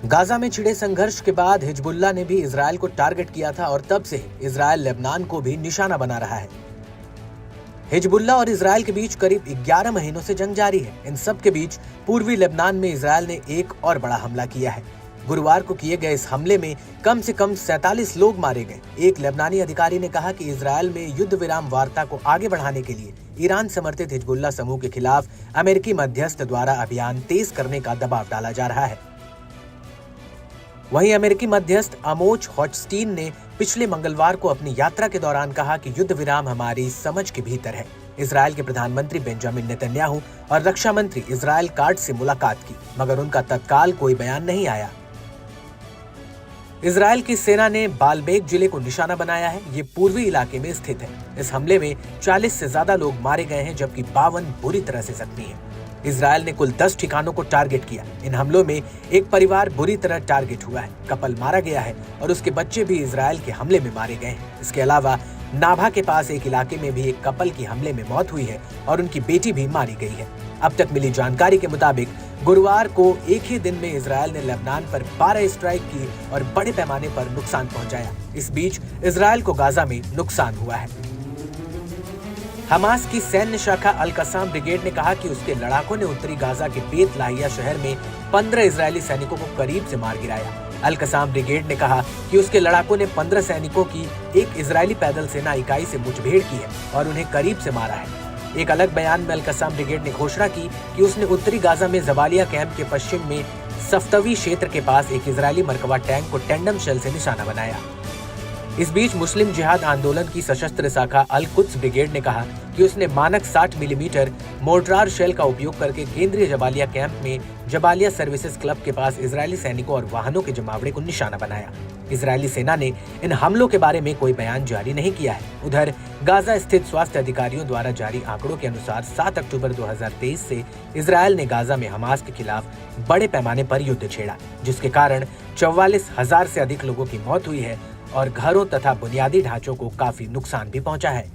Gaza में छिड़े संघर्ष के बाद हिजबुल्लाह ने भी इजरायल को टारगेट किया था और तब से इजरायल लेबनान को भी निशाना बना रहा है। हिजबुल्लाह और इजरायल के बीच करीब 11 महीनों से जंग जारी है। इन सब के बीच पूर्वी लेबनान में इजरायल ने एक और बड़ा हमला किया है। गुरुवार को किए गए इस हमले में कम से कम 47 लोग मारे गए। एक लेबनानी अधिकारी ने कहा कि इजरायल में युद्ध विराम वार्ता को आगे बढ़ाने के लिए ईरान समर्थित हिजबुल्लाह समूह के खिलाफ अमेरिकी मध्यस्थ द्वारा अभियान तेज करने का दबाव डाला जा रहा है। वहीं अमेरिकी मध्यस्थ अमोच हॉचस्टीन ने पिछले मंगलवार को अपनी यात्रा के दौरान कहा कि युद्ध विराम हमारी समझ के भीतर है। इजरायल के प्रधानमंत्री बेंजामिन नेतन्याहू और रक्षा मंत्री इजरायल काट्ज से मुलाकात की, मगर उनका तत्काल कोई बयान नहीं आया। इजरायल की सेना ने बालबेक जिले को निशाना बनाया है। ये पूर्वी इलाके में स्थित है। इस हमले में 40 से ज्यादा लोग मारे गए हैं, जबकि 52 बुरी तरह से जख्मी हैं। इजरायल ने कुल 10 ठिकानों को टारगेट किया। इन हमलों में एक परिवार बुरी तरह टारगेट हुआ है। कपल मारा गया है और उसके बच्चे भी इजरायल के हमले में मारे गए हैं। इसके अलावा नाभा के पास एक इलाके में भी एक कपल की हमले में मौत हुई है और उनकी बेटी भी मारी गई है। अब तक मिली जानकारी के मुताबिक गुरुवार को एक ही दिन में इजरायल ने लेबनान पर 12 स्ट्राइक की और बड़े पैमाने पर नुकसान पहुंचाया। इस बीच इजरायल को गाजा में नुकसान हुआ है। हमास की सैन्य शाखा अल कसाम ब्रिगेड ने कहा कि उसके लड़ाकों ने उत्तरी गाजा के बेत लाहिया शहर में 15 इजरायली सैनिकों को करीब से मार गिराया। अल कसाम ब्रिगेड ने कहा कि उसके लड़ाकों ने 15 सैनिकों की एक इजरायली पैदल सेना इकाई से मुठभेड़ की है और उन्हें करीब से मारा है। एक अलग बयान में अल कसाम ब्रिगेड ने घोषणा की कि उसने उत्तरी गाजा में जबालिया कैंप के पश्चिम में सफ्तवी क्षेत्र के पास एक इजरायली मरकबा टैंक को टैंडम शेल से निशाना बनाया। इस बीच मुस्लिम जिहाद आंदोलन की सशस्त्र शाखा अल कुद्स ब्रिगेड ने कहा कि उसने मानक 60 मिलीमीटर मोर्टार शेल का उपयोग करके केंद्रीय जबालिया कैंप में जबालिया सर्विसेज क्लब के पास इजरायली सैनिकों और वाहनों के जमावड़े को निशाना बनाया। इजरायली सेना ने इन हमलों के बारे में कोई बयान जारी नहीं किया है। उधर गाजा स्थित स्वास्थ्य अधिकारियों द्वारा जारी आंकड़ों के अनुसार 7 अक्टूबर 2023 से इजरायल ने गाजा में हमास के खिलाफ बड़े पैमाने पर युद्ध छेड़ा, जिसके कारण 44,000 से अधिक लोगों की मौत हुई है और घरों तथा बुनियादी ढांचों को काफी नुकसान भी पहुंचा है।